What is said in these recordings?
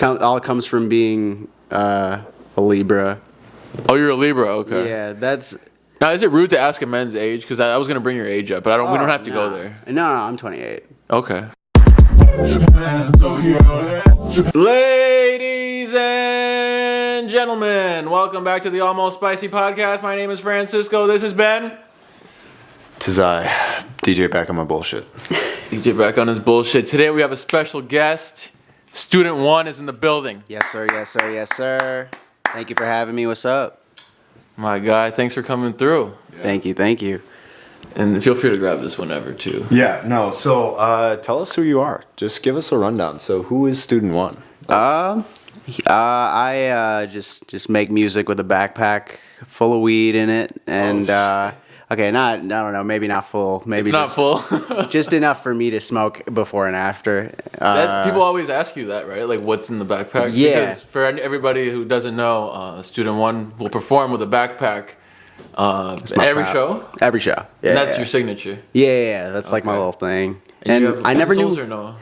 all comes from being a Libra. Oh, you're a Libra. Okay. Yeah, that's. Now, is it rude to ask a man's age? Because I was gonna bring your age up, but we don't have to go there. No, I'm 28. Okay. Ladies and gentlemen, welcome back to the Almost Spicy Podcast. My name is Francisco. This is Ben. Tis I, DJ back on my bullshit. DJ back on his bullshit. Today we have a special guest. Student 1 is in the building. Yes, sir. Yes, sir. Yes, sir. Thank you for having me. What's up? My guy, thanks for coming through. Yeah. Thank you. Thank you. And feel free to grab this whenever, too. Yeah, no, so tell us who you are. Just give us a rundown. So who is Student 1? I just make music with a backpack full of weed in it, and okay, I don't know, maybe not full, maybe it's not full, just enough for me to smoke before and after. People always ask you that, right? Like, what's in the backpack? Yeah. Because for everybody who doesn't know, Student 1 will perform with a backpack every show. Every show. Yeah, and that's your signature. Yeah, that's like my little thing. And you have I never knew. Or no?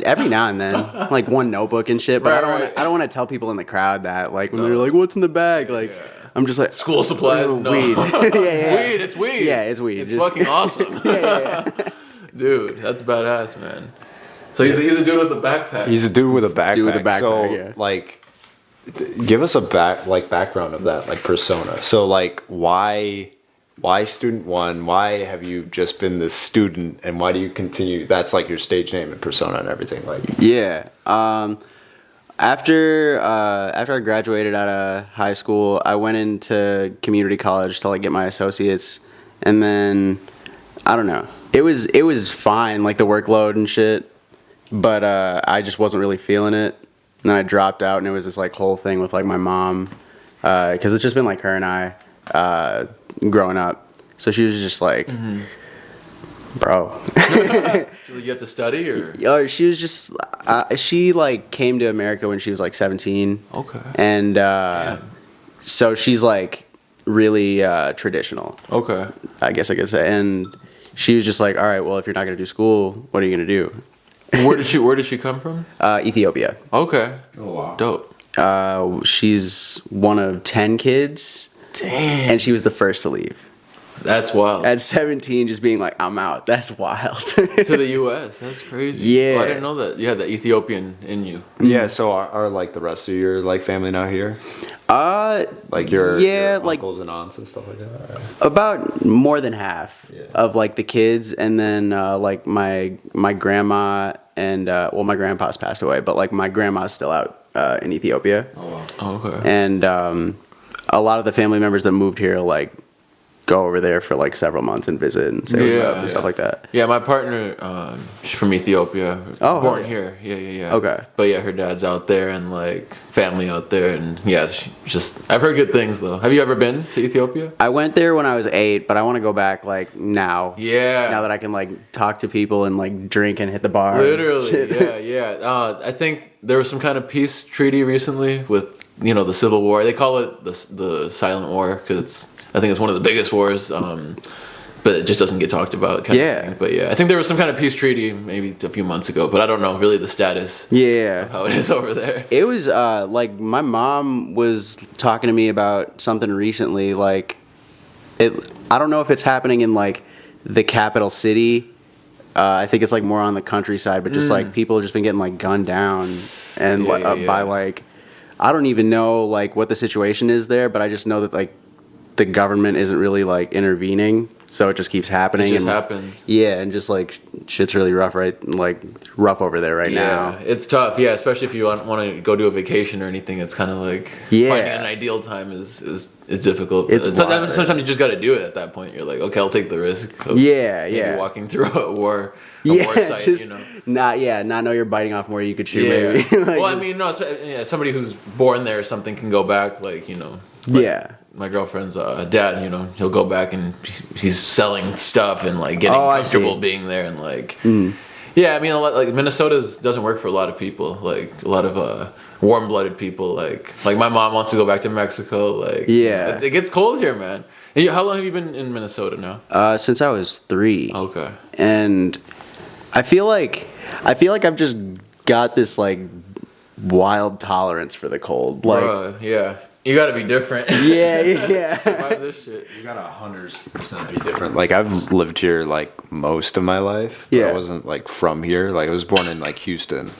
Every now and then, like one notebook and shit. But Right. I don't want to tell people in the crowd that, like, when they're like, "What's in the bag?" Like, I'm just like, school supplies. No. Weed. yeah. Weed. It's weed. Yeah, it's weed. It's fucking awesome. yeah. Dude, that's badass, man. So he's a dude with a backpack. He's a dude with a backpack. So, yeah. like, give us a background of that, like, persona. So, like, why Student 1? Why have you just been this student, and why do you continue? That's like your stage name and persona and everything. Like, yeah. After I graduated out of high school, I went into community college to like get my associates, and then I don't know. It was fine, like the workload and shit, but I just wasn't really feeling it. And then I dropped out, and it was this like whole thing with like my mom, because it's just been like her and I growing up. So she was just like, bro. You have to study, or? Oh, she was just she like came to America when she was like 17. Okay. And so she's like really traditional. Okay. I guess I could say. And she was just like, all right, well, if you're not gonna do school, what are you gonna do? Where did she come from? Ethiopia. Okay. oh wow, Dope. She's one of 10 kids. Damn. And she was the first to leave. That's wild. At 17, just being like, I'm out. That's wild. To the U.S. That's crazy. Yeah. Oh, I didn't know that. You had the Ethiopian in you. Yeah. So are like the rest of your like family now here? Like your uncles and aunts and stuff like that. About more than half Yeah. of like the kids, and then like my grandma and my grandpa's passed away, but like my grandma's still out in Ethiopia. Oh wow. Oh, okay. And a lot of the family members that moved here like go over there for like several months and visit and say what's up and stuff like that. Yeah, my partner, she's from Ethiopia. Oh, born okay. here. Yeah. Okay. But yeah, her dad's out there and like family out there, and yeah, I've heard good things though. Have you ever been to Ethiopia? I went there when I was 8, but I want to go back like now. Yeah. Now that I can like talk to people and like drink and hit the bar. Literally, yeah. I think there was some kind of peace treaty recently with the Civil War. They call it the Silent War because I think it's one of the biggest wars, but it just doesn't get talked about. Kind of thing. But yeah, I think there was some kind of peace treaty maybe a few months ago, but I don't know really the status. Yeah. Of how it is over there. It was like my mom was talking to me about something recently. Like, I don't know if it's happening in like the capital city. I think it's like more on the countryside, but just like people have just been getting like gunned down and by like I don't even know like what the situation is there, but I just know that like the government isn't really like intervening, so it just keeps happening. It just happens. Yeah, and just like shit's really rough rough over there right now. Yeah, it's tough. Yeah, especially if you want to go do a vacation or anything. It's kind of like finding an ideal time is difficult. Sometimes you just got to do it at that point. You're like, okay, I'll take the risk. Of maybe walking through a war site. Just not know you're biting off more you could chew. Yeah. Maybe. Well, I mean, no, somebody who's born there or something can go back. Like yeah. My girlfriend's dad, he'll go back and he's selling stuff and like getting comfortable being there and like, yeah, I mean, a lot, like Minnesota doesn't work for a lot of people, like a lot of warm-blooded people, like my mom wants to go back to Mexico, like it gets cold here, man. And how long have you been in Minnesota now? Since I was 3. Okay. And I feel like I've just got this like wild tolerance for the cold. Like, Bruh, yeah. You gotta be different. yeah. Survive this shit. You gotta 100% be different. Like I've lived here like most of my life. But I wasn't like from here. Like I was born in like Houston.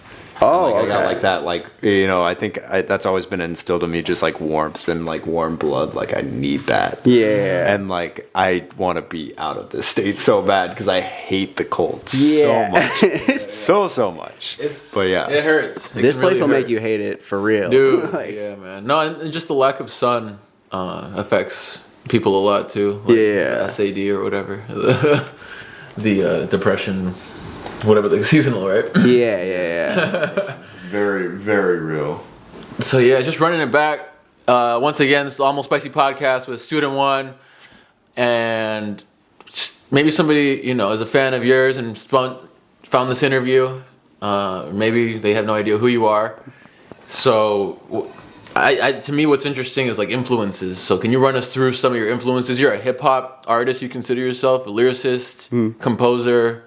Oh, I got like that, like, you know, I think that's always been instilled in me, just like warmth and like warm blood. Like I need that. Yeah. And like I want to be out of this state so bad because I hate the cold so much, so much. But yeah, it hurts. This place will make you hate it for real, dude. like, yeah, man. No, and just the lack of sun affects people a lot too. Like the SAD or whatever, the depression. Whatever the seasonal, right? Yeah. very, very real. So yeah, just running it back. Once again, this is Almost Spicy podcast with Student One, and maybe somebody is a fan of yours and found this interview. Maybe they have no idea who you are. So, to me, what's interesting is like influences. So, can you run us through some of your influences? You're a hip hop artist. You consider yourself a lyricist, composer.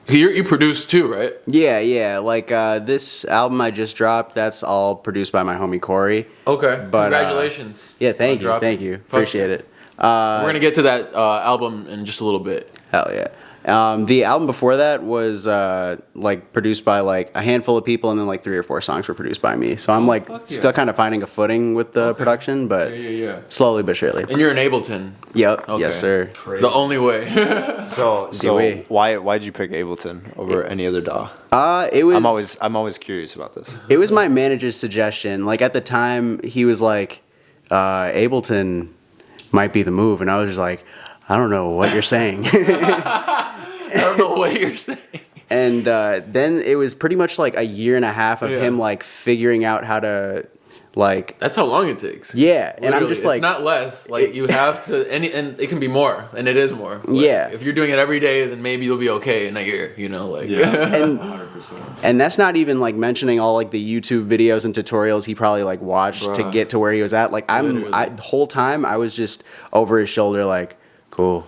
You produce too, right? Yeah. Like this album I just dropped, that's all produced by my homie Corey. Okay. But, congratulations. Yeah, thank you. Appreciate it. We're gonna get to that album in just a little bit. Hell yeah. The album before that was like produced by like a handful of people, and then like 3 or 4 songs were produced by me. So I'm still kind of finding a footing with the production, but slowly but surely. And you're in Ableton. Yep. Okay. Yes, sir. Crazy. The only way. So why'd you pick Ableton over any other DAW? It was. I'm always curious about this. It was my manager's suggestion. Like at the time, he was like, Ableton might be the move, and I was just like, I don't know what you're saying. I don't know what you're saying. And then it was pretty much like a year and a half of him like figuring out how to like. That's how long it takes. Yeah, Literally. And I'm just like, it's not less. Like you have to, and it can be more, and it is more. Like, if you're doing it every day, then maybe you'll be okay in a year. And 100%. And that's not even like mentioning all like the YouTube videos and tutorials he probably like watched to get to where he was at. Like the whole time I was just over his shoulder like, cool.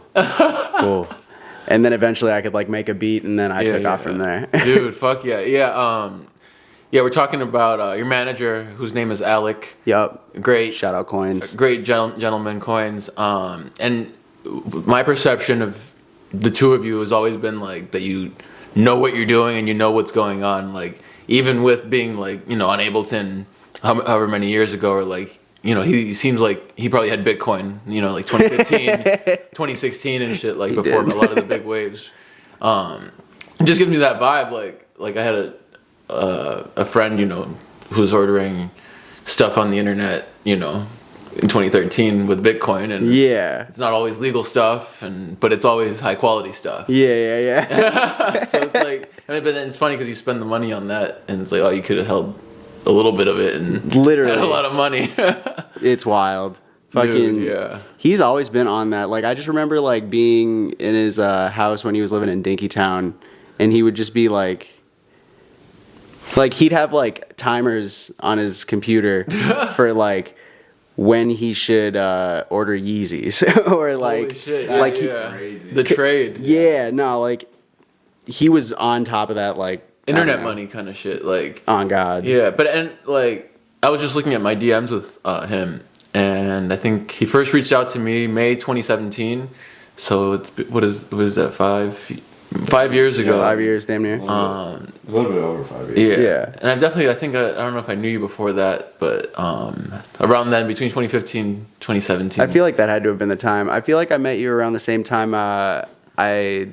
And then eventually I could like make a beat, and then I took off from there. Dude, fuck yeah. Yeah, we're talking about your manager, whose name is Alec. Yep. Great. Shout out Coins. Great gentleman, Coins. And my perception of the two of you has always been like that you know what you're doing and you know what's going on. Like even with being like, on Ableton however many years ago, or like, he seems like he probably had Bitcoin, like 2015, 2016 and shit, like before a lot of the big waves. It just gives me that vibe. Like I had a friend, who was ordering stuff on the internet, in 2013 with Bitcoin, and it's not always legal stuff, but it's always high quality stuff. Yeah. So it's like, but then it's funny because you spend the money on that, and it's like, oh, you could have held a little bit of it and literally had a lot of money. It's wild. Fucking He's always been on that. Like I just remember like being in his house when he was living in Dinkytown, and he would just be like he'd have like timers on his computer for like when he should order Yeezys or like holy shit. The trade. Like he was on top of that, like internet money kind of shit, like on God. But like I was just looking at my DMs with him, and I think he first reached out to me May 2017. So it's what is that 5 years ago? 5 years, damn near. A little bit over 5 years. Yeah. And I think I don't know if I knew you before that, but around then, between 2015 2017. I feel like that had to have been the time. I feel like I met you around the same time I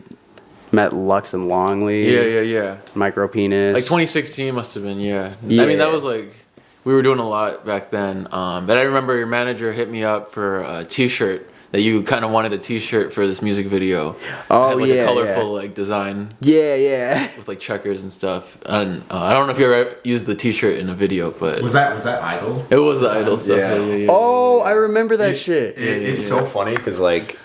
met Lux and Longley. Yeah. Micro Penis. Like 2016 must have been, I mean, that was like, we were doing a lot back then. But I remember your manager hit me up for a t-shirt, that you kind of wanted a t-shirt for this music video. Oh, it had like a colorful like design. Yeah. With like checkers and stuff. And I don't know if you ever used the t-shirt in a video, but... Was that Idol? It was the Idol stuff. Yeah. Oh, I remember that shit. It's so funny because like,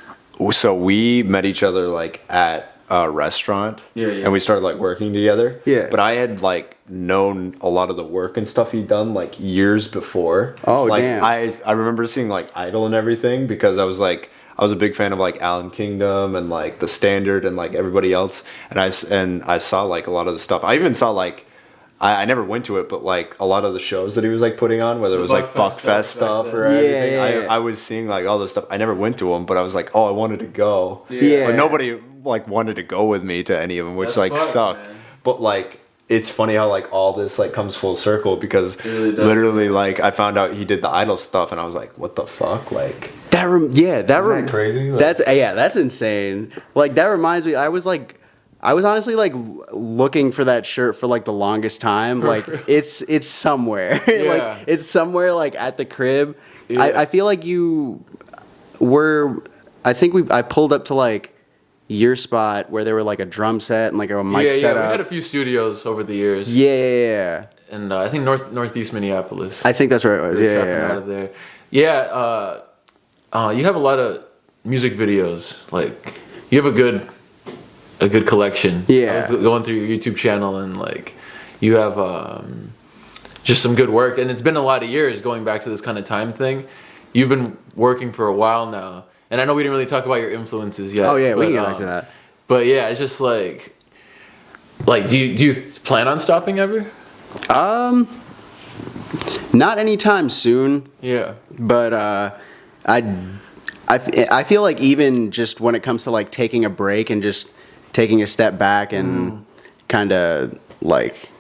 so we met each other like at a restaurant, and we started like working together. But I had like known a lot of the work and stuff he'd done like years before. Oh, like, damn. I remember seeing like Idol and everything because I was a big fan of like Alan Kingdom and like The Standard and like everybody else, and I saw like a lot of the stuff. I even saw like I never went to it, but like a lot of the shows that he was like putting on, whether it was like Buckfest stuff or anything, I was seeing like all this stuff. I never went to them, but I was like, oh, I wanted to go. Yeah. But nobody like wanted to go with me to any of them, which That's like fun, sucked. man. But like, it's funny how like all this like comes full circle because really does. literally like I found out he did the Idol stuff and I was like, what the fuck, like. Isn't that crazy? Like, that's insane. Like that reminds me, I was honestly like looking for that shirt for like the longest time. Like it's somewhere. Yeah. Like it's somewhere like at the crib. Yeah. I feel like I pulled up to like your spot where there were like a drum set and like a mic set We up. had a few studios over the years. Yeah. And I think northeast Minneapolis. I think that's where it was. We were Yeah, trapping out of there. Yeah. You have a lot of music videos. Like you have a good collection. Yeah. I was going through your YouTube channel and like you have just some good work. And it's been a lot of years going back to this kind of time thing. You've been working for a while now. And I know we didn't really talk about your influences yet. Oh yeah, we can get back to that. But yeah, it's just like do you plan on stopping ever? Not anytime soon. Yeah. But I feel like even just when it comes to like taking a break and just taking a step back and kind of like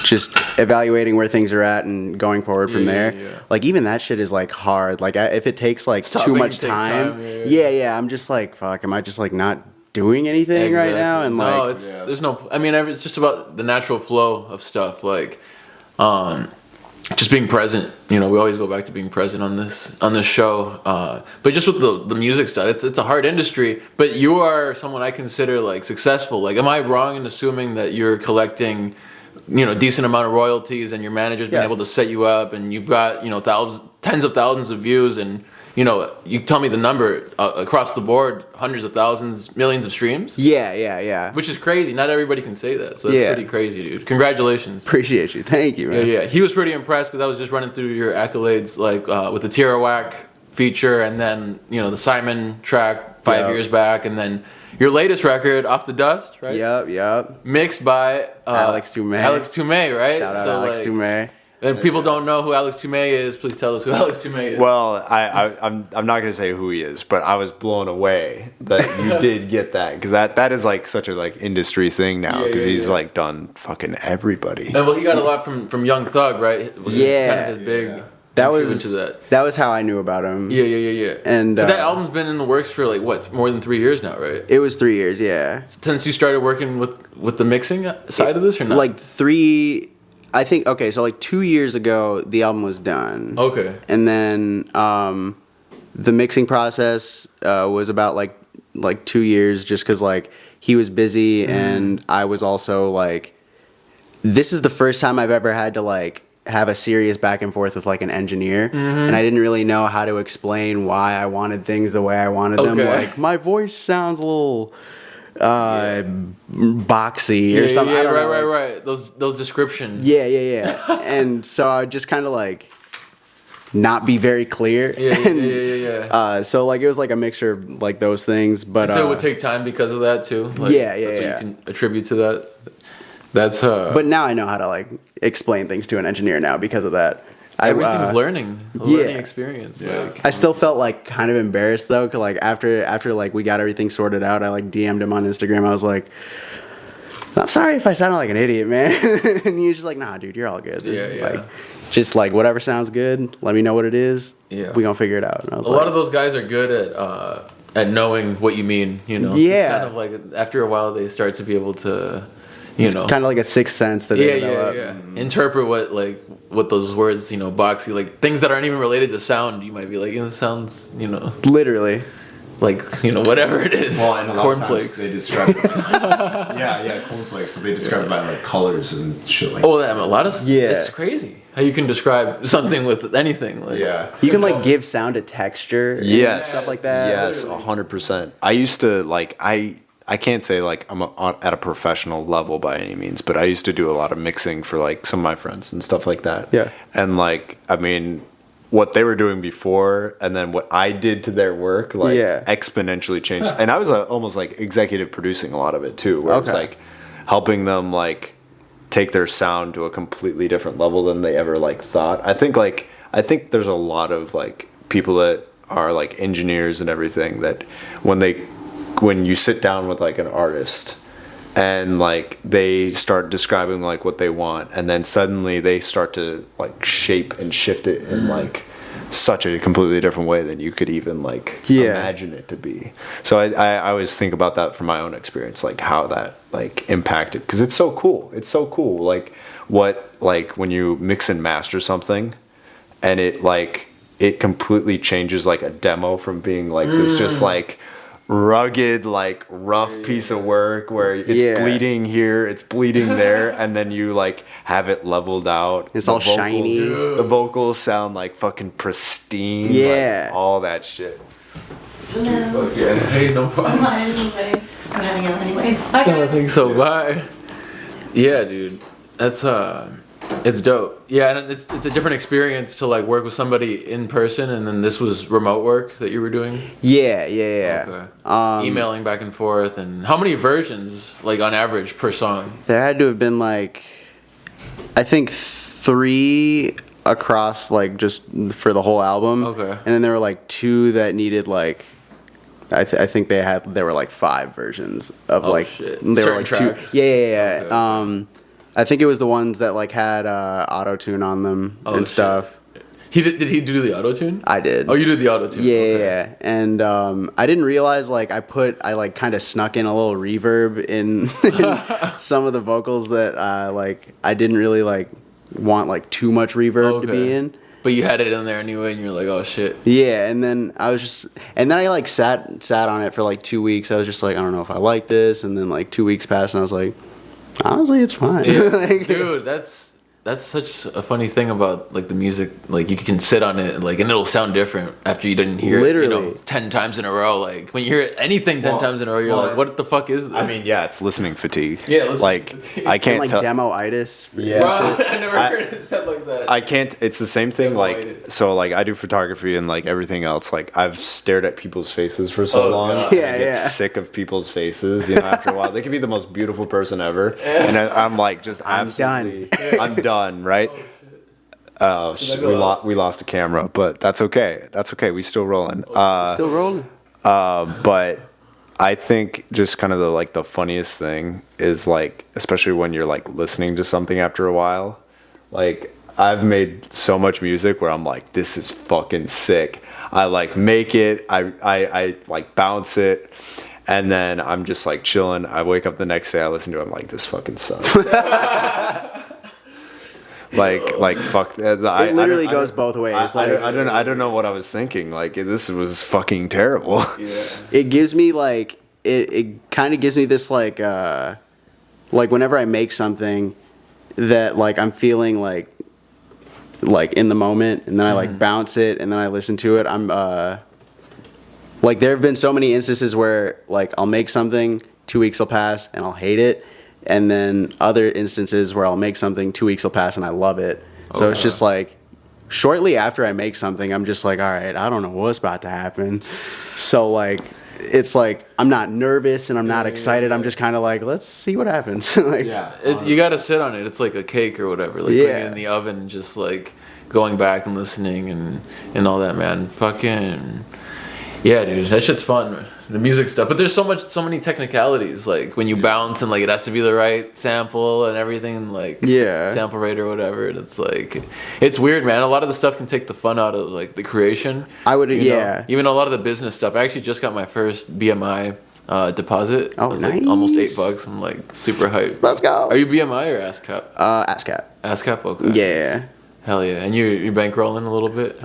just evaluating where things are at and going forward from there. Yeah. Like even that shit is like hard. Like if it takes like Stopping too much takes time, time, yeah, I'm just like, fuck, am I just like not doing anything right now? And like, no, there's no. I mean, it's just about the natural flow of stuff. Like, just being present. You know, we always go back to being present on this show. But just with the music stuff, it's a hard industry. But you are someone I consider like successful. Like, am I wrong in assuming that you're collecting, decent amount of royalties and your manager's been able to set you up and you've got, tens of thousands of views and, you tell me the number across the board, hundreds of thousands, millions of streams? Yeah. Which is crazy. Not everybody can say that. So that's pretty crazy, dude. Congratulations. Appreciate you. Thank you, man. Yeah. He was pretty impressed because I was just running through your accolades, like with the Tirawak feature and then, the Simon track 5 years back and then your latest record, Off the Dust, right? Yep. Mixed by Alex Toomey, right? Shout out Alex Toomey. If people don't know who Alex Toomey is, please tell us who Alex Toomey is. Well, I'm not gonna say who he is, but I was blown away that you did get that because that is like such a like industry thing now because he's like done fucking everybody. And well, he got a lot from Young Thug, right? Was kind of his big. That was how I knew about him. Yeah. And but that album's been in the works for like what, more than 3 years now, right? It was 3 years, yeah. Since you started working with the mixing side of this, or not? Like I think, okay, so like 2 years ago, the album was done. Okay. And then the mixing process was about like 2 years just because like he was busy and I was also like, this is the first time I've ever had to like have a serious back and forth with like an engineer and I didn't really know how to explain why I wanted things the way I wanted them. Like my voice sounds a little boxy or something. I don't know. Right. Those descriptions. Yeah. And so I would just kind of like not be very clear. Yeah. So like it was like a mixture of like those things, but so it would take time because of that too. Like, yeah. That's what you can attribute to that. That's But now I know how to like explain things to an engineer now because of that. Everything's learning experience. Yeah. Like, I still felt like kind of embarrassed though, cause like after like we got everything sorted out, I like DM'd him on Instagram. I was like, I'm sorry if I sounded like an idiot, man. And he was just like, nah, dude, you're all good. Yeah. Like, just like whatever sounds good. Let me know what it is. Yeah. We gonna figure it out. And I was a lot of those guys are good at knowing what you mean. Yeah. It's kind of like after a while they start to be able to. Kind of like a sixth sense that they develop. Interpret what those words, boxy, like things that aren't even related to sound. You might be like, it sounds, Literally. like whatever it is. Well, and a lot cornflakes. of times they describe cornflakes, but they describe it by like colors and shit like. Oh, a lot of Yeah. It's crazy how you can describe something with anything. Like, You can like give sound a texture. And stuff like that. Yes, 100%. I used to like I can't say like I'm at a professional level by any means, but I used to do a lot of mixing for like some of my friends and stuff like that. Yeah. And like, I mean, what they were doing before and then what I did to their work, like exponentially changed. And I was almost like executive producing a lot of it too, where it was like helping them like take their sound to a completely different level than they ever like thought. I think there's a lot of like people that are like engineers and everything that when you sit down with like an artist and like they start describing like what they want, and then suddenly they start to like shape and shift it in like such a completely different way than you could even like imagine it to be. So I always think about that from my own experience, like how that like impacted, because it's so cool. Like when you mix and master something and it completely changes like a demo from being like this just like rugged, like rough piece of work where it's bleeding here, it's bleeding there, and then you like have it leveled out. It's all shiny. The vocals sound like fucking pristine. Like, all that shit. Hello. Okay. Hey, no problem. I'm having it anyways. Bye, I don't guys. think so. Bye. Yeah, dude. That's it's dope. Yeah, and it's a different experience to like work with somebody in person, and then this was remote work that you were doing. Yeah. Okay. Emailing back and forth, and how many versions, like on average, per song? There had to have been like, I think 3 across like just for the whole album. Okay. And then there were like 2 that needed like, I think there were like 5 versions of like shit. There Certain were like tracks? 2. Yeah. Okay. I think it was the ones that like had auto tune on them and stuff. Did he do the auto tune? I did. Oh, you did the auto tune. Yeah. And I didn't realize like I like kind of snuck in a little reverb in some of the vocals that I didn't really like want like too much reverb to be in. But you had it in there anyway, and you're like, oh shit. Yeah, and then I like sat on it for like 2 weeks. I was just like, I don't know if I like this, and then like 2 weeks passed, and I was like, honestly, it's fine. Yeah. Like, Dude, that's such a funny thing about like the music. Like you can sit on it, like, and it'll sound different after you didn't hear Literally. it 10 times in a row. Like when you hear anything 10 times in a row, you're like, what the fuck is this? I mean, yeah, it's listening fatigue. Yeah, listening like fatigue. I can't like tell. demo-itis. Wow, I never heard it said like that. I can't. It's the same thing. Like Demo-itis. so, like I do photography and like everything else. Like I've stared at people's faces for so long. God. and Yeah, I get yeah. sick of people's faces. You know, after a while, they could be the most beautiful person ever, and I'm like, just absolutely, I'm done. Right. Oh, we lost a camera, but that's okay. That's okay. We still rolling. Still rolling. But I think just kind of the funniest thing is like, especially when you're like listening to something after a while, like I've made so much music where I'm like, this is fucking sick. I like make it, I like bounce it, and then I'm just like chilling. I wake up the next day, I listen to it, I'm like, this fucking sucks. like fuck. It literally goes both ways. I don't know what I was thinking. Like this was fucking terrible. Yeah. It gives me like it kind of gives me this like whenever I make something that like I'm feeling like in the moment, and then I like bounce it, and then I listen to it. I'm like there have been so many instances where like I'll make something, 2 weeks will pass, and I'll hate it. And then other instances where I'll make something, 2 weeks will pass, and I love it. So it's just like, shortly after I make something, I'm just like, all right, I don't know what's about to happen. So like, it's like, I'm not nervous and I'm not excited. I'm just kind of like, let's see what happens. Like, You got to sit on it. It's like a cake or whatever. Like putting it in the oven and just like going back and listening and all that, man. Fucking, yeah, dude, that shit's fun. The music stuff, but there's so many technicalities, like when you bounce and like it has to be the right sample and everything, and like sample rate or whatever, and it's like, it's weird, man. A lot of the stuff can take the fun out of like the creation. I would, you know? Even a lot of the business stuff. I actually just got my first BMI deposit. Oh, it was nice. like almost $8. I'm like super hyped. Let's go. Are you BMI or ASCAP? ASCAP. ASCAP, okay. Yeah. Hell yeah. And you're bankrolling a little bit?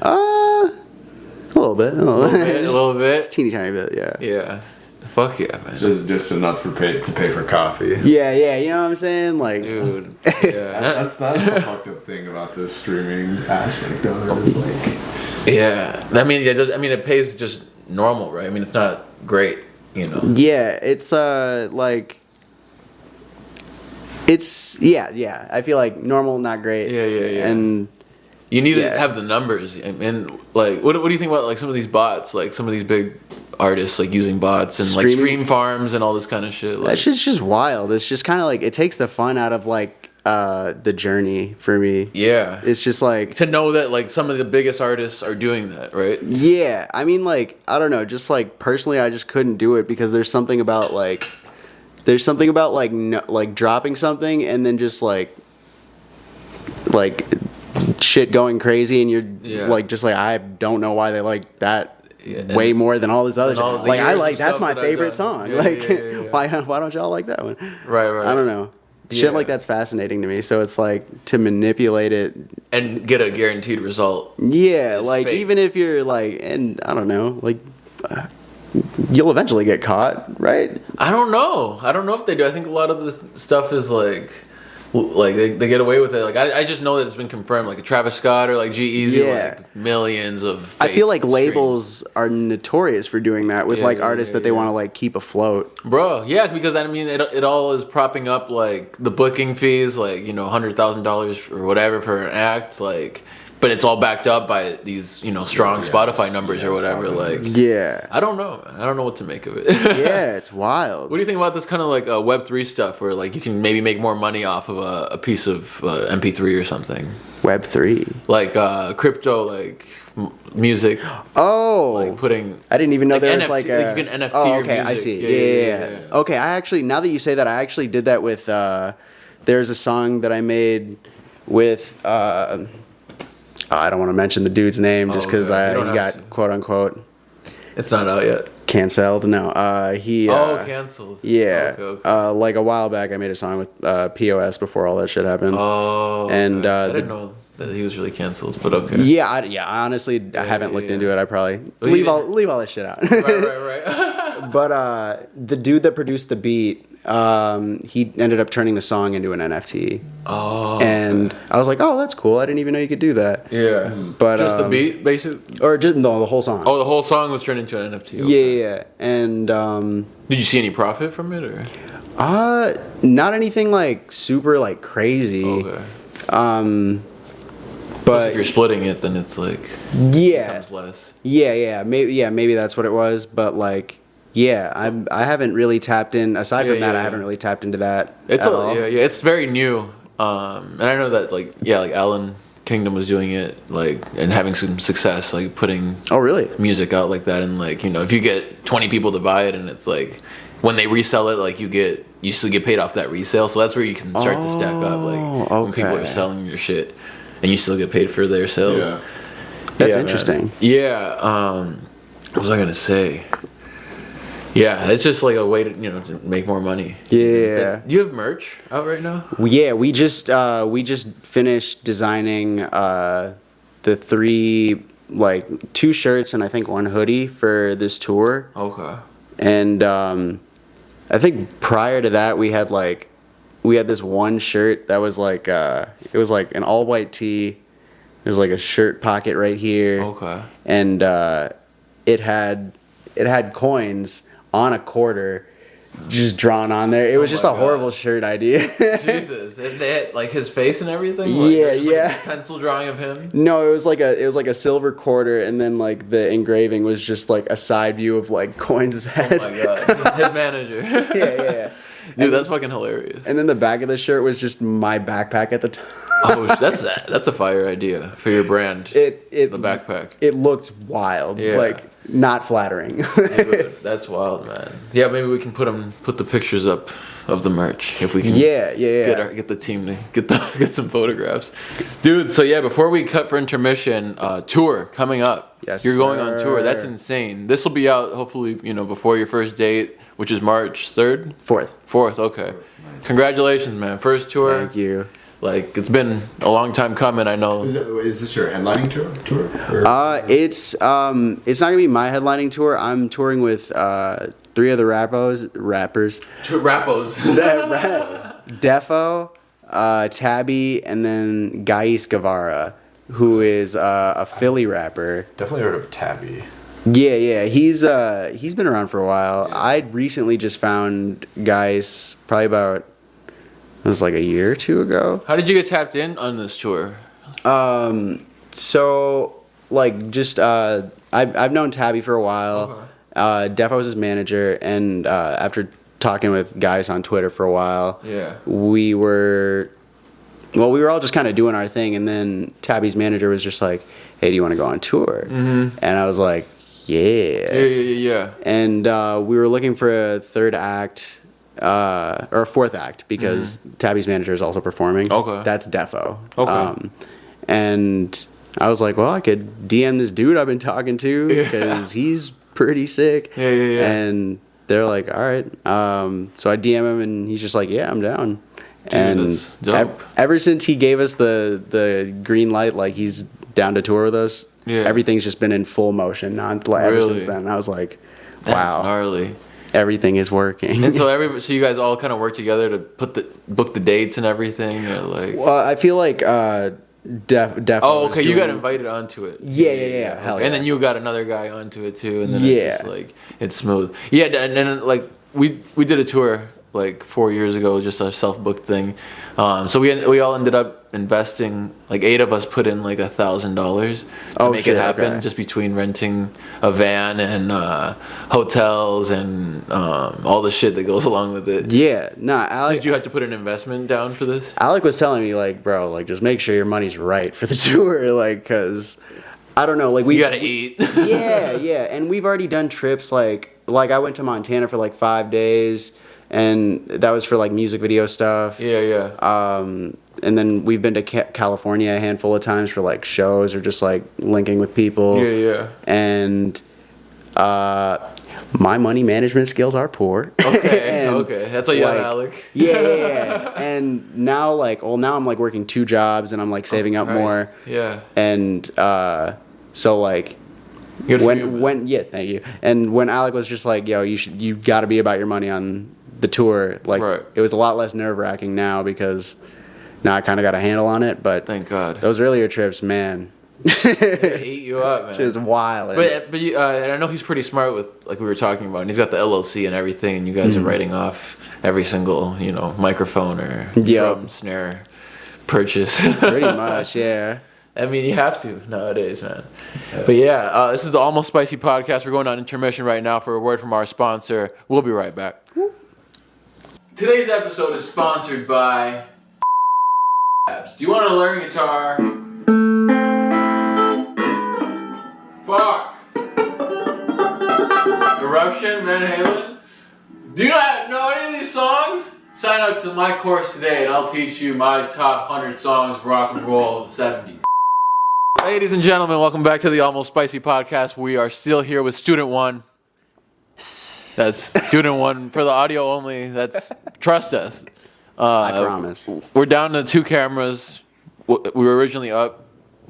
A little bit. A little bit. Just teeny tiny bit, yeah. Yeah. Fuck yeah, man. Just enough to pay for coffee. Yeah, you know what I'm saying? Like, Dude. Yeah. That's the fucked up thing about this streaming aspect of it is like. Yeah. I mean, it pays just normal, right? I mean, it's not great, you know. Yeah, it's like. It's yeah. I feel like normal, not great. Yeah. And you need to have the numbers, and like, what do you think about like some of these bots, like some of these big artists like using bots and like stream farms and all this kind of shit? Like, that shit's just wild. It's just kind of like it takes the fun out of like the journey for me. Yeah. It's just like To know that like some of the biggest artists are doing that, right? yeah. I mean, like I don't know. Just like personally, I just couldn't do it because there's something about like no, like dropping something and then just like shit going crazy and you're like just like I don't know why they like that way more than all this other shit. all the Like I years like of that's stuff my that I've favorite done. song. Yeah, Like yeah. why don't y'all like that one? Right. I don't know. Shit like that's fascinating to me. So it's like to manipulate it. And get a guaranteed result. Yeah, It's like fake. even if you're like, and I don't know, like you'll eventually get caught, right? I don't know if they do. I think a lot of this stuff is like they get away with it. Like I just know that it's been confirmed. Like Travis Scott or like G-Eazy, Yeah. like millions of. I feel like fake labels are notorious for doing that with Yeah, like yeah, artists yeah, that they yeah. want to like keep afloat. streams. Bro, yeah, because I mean it all is propping up like the booking fees, like $100,000 or whatever for an act, like. But it's all backed up by these, strong Spotify numbers or whatever. Like, Yeah. I don't know. I don't know what to make of it. Yeah, it's wild. What do you think about this kind of like Web3 stuff where like you can maybe make more money off of a piece of MP3 or something? Web3. Like crypto, like music, Oh. like putting. I didn't even know like there was NFT, like a. like you can NFT oh, your okay, I music. see. Yeah. Okay, I actually now that you say that, I actually did that with. There's a song that I made with. I don't want to mention the dude's name just because okay. You he don't have to. got quote unquote It's not out yet. canceled. No, he. Canceled. Yeah, Okay. like a while back, I made a song with POS before all that shit happened. Oh. And, okay. I the- didn't know that he was really canceled, but okay. Yeah, I honestly I haven't looked into it. I probably leave all this shit out. Right. But the dude that produced the beat, he ended up turning the song into an NFT. Oh. And I was like, oh, that's cool. I didn't even know you could do that. Yeah. But Just the beat, basically. or just no, the whole song. Oh, the whole song was turned into an NFT. Okay. Yeah. And Did you see any profit from it, or? not anything like super like crazy. Okay. But If you're splitting it, then it's like yeah, becomes less. maybe that's what it was. But like, yeah, I haven't really tapped in. Aside from that, I haven't really tapped into that. It's at all. it's very new. And I know that like Alan Kingdom was doing it like and having some success, like putting Oh, really? music out like that, and like if you get 20 people to buy it, and it's like when they resell it, like you still get paid off that resale, so that's where you can start to stack up, like when people okay. are selling your shit, and you still get paid for their sales. Yeah. That's man. interesting. Yeah. What was I gonna say? Yeah, it's just like a way to to make more money. Yeah. Do you have merch out right now? Yeah, we just finished designing the 3 like 2 shirts and I think 1 hoodie for this tour. Okay. And I think prior to that we had this one shirt that was like it was like an all white tee. There's like a shirt pocket right here. Okay. And it had coins on a quarter just drawn on there. It was just a my horrible God. shirt idea. Jesus, and they had like his face and everything. Yeah, just, yeah. Like, a pencil drawing of him. No, it was like a silver quarter, and then like the engraving was just like a side view of like Coins' head. Oh my God, his manager. Yeah. Dude, that's fucking hilarious. And then the back of the shirt was just my backpack at the time. Oh, that's a fire idea for your brand. The backpack. It looked wild. Yeah. Like not flattering. Dude, that's wild, man. Yeah, maybe we can put the pictures up of the merch if we can. Yeah. Get the team to get some photographs, dude. So yeah, before we cut for intermission, tour coming up. Yes, you're going on tour. sir. That's insane. This will be out hopefully before your first date, which is March 3rd. 4th. Okay. Congratulations, man. First tour. Thank you. Like it's been a long time coming. I know. Is this your headlining tour? Or? It's not gonna be my headlining tour. I'm touring with 3 other rappers. Rappos. Defo, Tabby, and then Gais Guevara, who is a Philly rapper. Definitely heard of Tabby. Yeah. He's been around for a while. Yeah. I recently just found Gais probably about it was like a year or 2 ago. How did you get tapped in on this tour? So like just I've known Tabby for a while. Defo was his manager, and after talking with guys on Twitter for a while, Yeah. we were well, we were all just kind of doing our thing, and then Tabby's manager was just like, "Hey, do you want to go on tour?" Mm-hmm. And I was like, "Yeah." And we were looking for a third act or a fourth act because Tabby's manager is also performing. Okay. That's Defo. Okay. And I was like, well, I could DM this dude I've been talking to because he's pretty sick. Yeah. And they're like, all right. So I DM him, and he's just like, yeah, I'm down. Dude, and that's dope. Ever since he gave us the green light, like he's down to tour with us, everything's just been in full motion ever since then. I was like, wow. That's gnarly. Everything is working. And so so you guys all kind of work together to book the dates and everything, or like. Well, I feel like Def. Oh, okay. You got invited onto it. Yeah. Hell yeah. And then you got another guy onto it too, and then it's just like it's smooth. Yeah, and like we did a tour like 4 years ago, just a self-booked thing. So we all ended up investing, like 8 of us put in like $1,000 to make it happen, just between renting a van and hotels and all the shit that goes along with it. Yeah, Alec. Did you have to put an investment down for this? Alec was telling me like, bro, like just make sure your money's right for the tour, like, cause I don't know, like you gotta eat. yeah, and we've already done trips like I went to Montana for like 5 days. And that was for like music video stuff. Yeah. And then we've been to California a handful of times for like shows or just like linking with people. Yeah. And my money management skills are poor. Okay. That's why you have Alec. Yeah. And now now I'm like working 2 jobs and I'm like saving up more. Yeah. And so like. Good for you, thank you. And when Alec was just like, yo, you got to be about your money on the tour, like It was a lot less nerve-wracking now because now I kind of got a handle on it, but thank God. Those earlier trips, man, they eat you up, man. Just wild. But you, and I know he's pretty smart with, like we were talking about, and he's got the LLC and everything, and you guys are writing off every single, microphone or drum snare purchase. Pretty much, yeah. I mean, you have to nowadays, man. But yeah, this is the Almost Spicy podcast. We're going on intermission right now for a word from our sponsor. We'll be right back. Today's episode is sponsored by Labs. Do you want to learn guitar? Fuck. Eruption, Van Halen? Do you not know any of these songs? Sign up to my course today and I'll teach you my top 100 songs of rock and roll of the 70s. Ladies and gentlemen, welcome back to the Almost Spicy podcast. We are still here with Student 1. That's Student 1 for the audio only. That's trust us. I promise. We're down to 2 cameras. We were originally up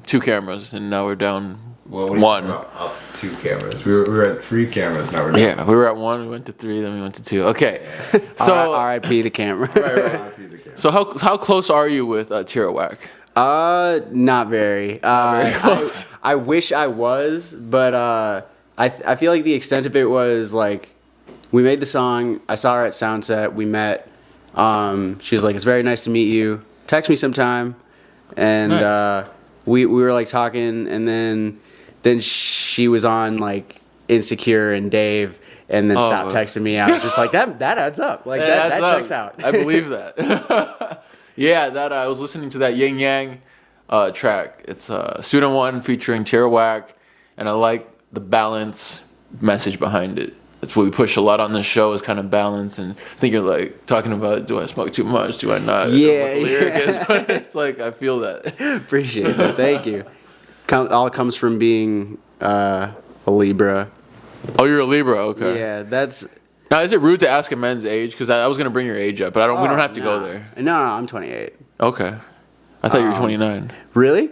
2 cameras, and now we're down 1. Up 2 cameras. We were at 3 cameras. Now we're down. Yeah, we were at 1. We went to 3. Then we went to 2. Okay. So R.I.P. the camera. Right. So how close are you with Tirawak? Not very. Close. I wish I was, but I feel like the extent of it was like we made the song. I saw her at Soundset. We met. She was like, "It's very nice to meet you. Text me sometime." And nice. We were like talking, and then she was on like Insecure and Dave, and then stopped texting me. I was just like, that adds up. Like that checks out. I believe that. Yeah, that I was listening to that Yin Yang track. It's Student 1 featuring Tirawak, and I like the balance message behind it. That's what we push a lot on this show, is kind of balance. And I think you're like talking about, do I smoke too much? Do I not? Yeah. I don't know what the lyric is, but it's like, I feel that. Appreciate it. Thank you. All comes from being a Libra. Oh, you're a Libra? Okay. Yeah, that's... Now, is it rude to ask a man's age? Because I was going to bring your age up, but we don't have to go there. No, I'm 28. Okay. I thought you were 29. Really?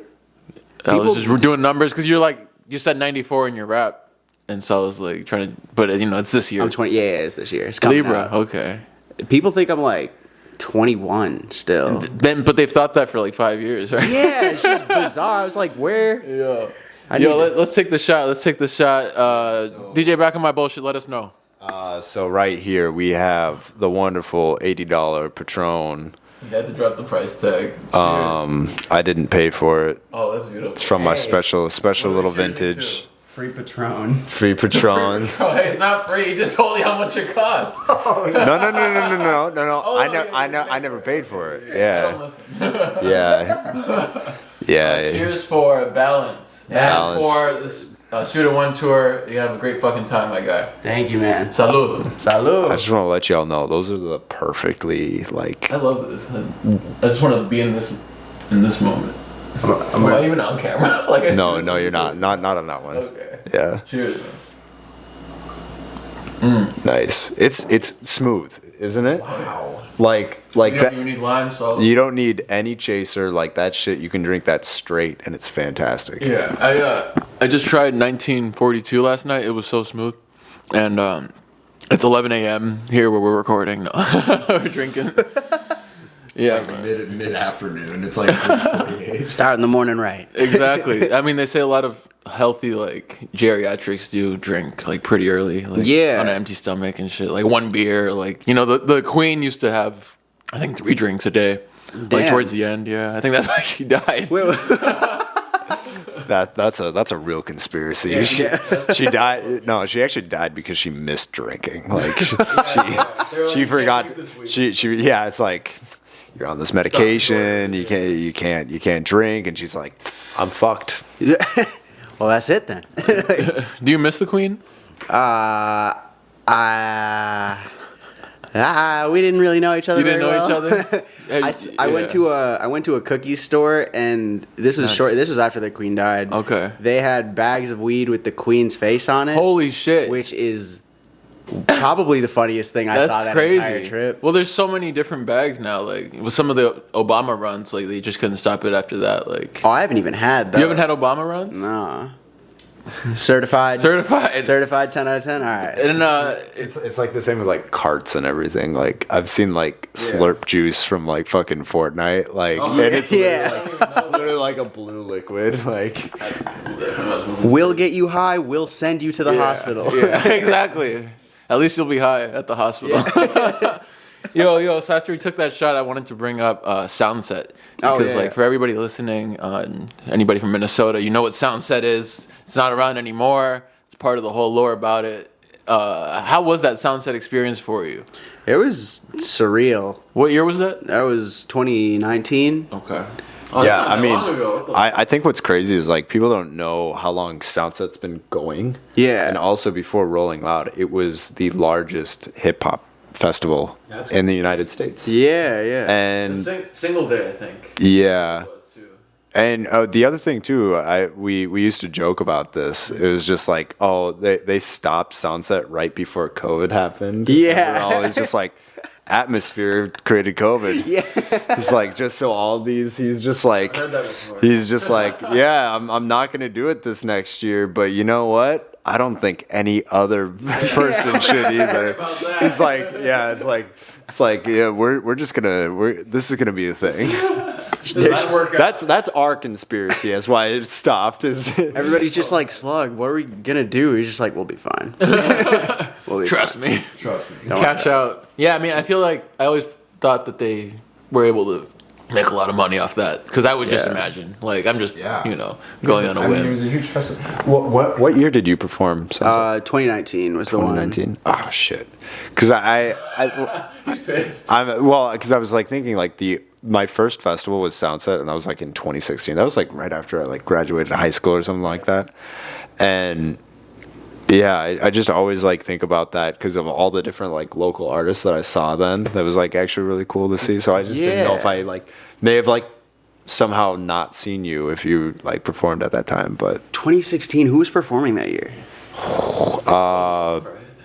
I was just doing numbers, because you said 94 in your rap. And so I was like trying to, but it's this year. I'm 20. Yeah, it's this year. It's coming Libra. out. Okay. People think I'm like 21 still. But they've thought that for like 5 years, right? Yeah, it's just bizarre. I was like, where? Yeah. Let's take the shot. DJ, back on my bullshit. Let us know. So right here we have the wonderful $80 Patron. You had to drop the price tag. I didn't pay for it. Oh, that's beautiful. It's from my special little vintage Free Patron. Free Patron. Oh, hey, it's not free. Just told you how much it costs. No. Oh, I never paid for it. Don't Yeah. listen. Yeah. Cheers for balance. Balance. And for this Student One tour. You have a great fucking time, my guy. Thank you, man. Salud. Salud. I just want to let y'all know those are the perfectly like. I love this. I just want to be in this moment. Am I even on camera? Like I No, you're not. Not on that one. Okay. Yeah. Cheers. Nice. It's smooth, isn't it? Wow. Like You don't that. even need lime salt. You don't need any chaser. Like that shit. You can drink that straight, and it's fantastic. Yeah, I just tried 1942 last night. It was so smooth, and it's 11 a.m. here where we're recording. No, we're drinking. Yeah, man. Mid afternoon. It's like 3:48. Starting the morning right. Exactly. I mean, they say a lot of healthy like geriatrics do drink like pretty early, like Yeah. on an empty stomach and shit. Like one beer, like the Queen used to have, I think 3 drinks a day, like Damn. towards the end. Yeah, I think that's why she died. Wait. That's a real conspiracy. She died. No, she actually died because she missed drinking. Like she forgot. She yeah. It's like you're on this medication. You can't drink, and she's like, I'm fucked. Well, that's it then. Do you miss the Queen? We didn't really know each other. You didn't very know each well. other? I went to a cookie store, and this was Nice. This was after the Queen died. Okay. They had bags of weed with the Queen's face on it. Holy shit. Which is probably the funniest thing I saw That's that crazy. entire trip. Well, there's so many different bags now. Like with some of the Obama runs, like they just couldn't stop it after that. Like Oh, I haven't even had that. you haven't had Obama runs? No. Certified. Certified. Certified 10 out of 10. All right. And It's like the same with like carts and everything. Like I've seen like Slurp juice from like fucking Fortnite. Like and it's literally like a blue liquid. Like We'll get you high. We'll send you to the Yeah. hospital. Yeah, exactly. At least you'll be high at the hospital. Yo, so after we took that shot, I wanted to bring up Soundset. Because, Oh, yeah. for everybody listening, anybody from Minnesota, you know what Soundset is. It's not around anymore. It's part of the whole lore about it. How was that Soundset experience for you? It was surreal. What year was that? That was 2019. Okay. yeah, I mean, I think what's crazy is like people don't know how long Soundset's been going. Yeah. And also before Rolling Loud, it was the largest hip hop festival in the United States. Yeah, yeah. And single day, I think. yeah. And the other thing too, we used to joke about this. It was just like, oh, they stopped Soundset right before COVID happened. Yeah. And we're always just like, Atmosphere created COVID. Yeah. He's like, just so all these, he's just like, I heard that before. he's just like, yeah, I'm not gonna do it this next year, but you know what? I don't think any other person should either. that. He's like, yeah, it's like, yeah, we're just gonna, this is gonna be a thing. That work out? That's our conspiracy. That's why it stopped. Is Everybody's just like, Slug, what are we gonna do? He's just like, we'll be fine. We'll be Trust fine. me. trust me. Don't Cash worry. out. Yeah, I mean, I feel like I always thought that they were able to make a lot of money off that because I would just Yeah. imagine. Like, I'm just, Yeah. going on a It whim. was a huge festival. What year did you perform? 2019 was the one. 2019. Oh shit. Because because I was like thinking like my first festival was Soundset, and that was like in 2016. That was like right after I like graduated high school or something like that. And yeah, I just always like think about that because of all the different like local artists that I saw then. That was like actually really cool to see. So I just didn't know if I like may have like somehow not seen you if you like performed at that time. But 2016, who was performing that year?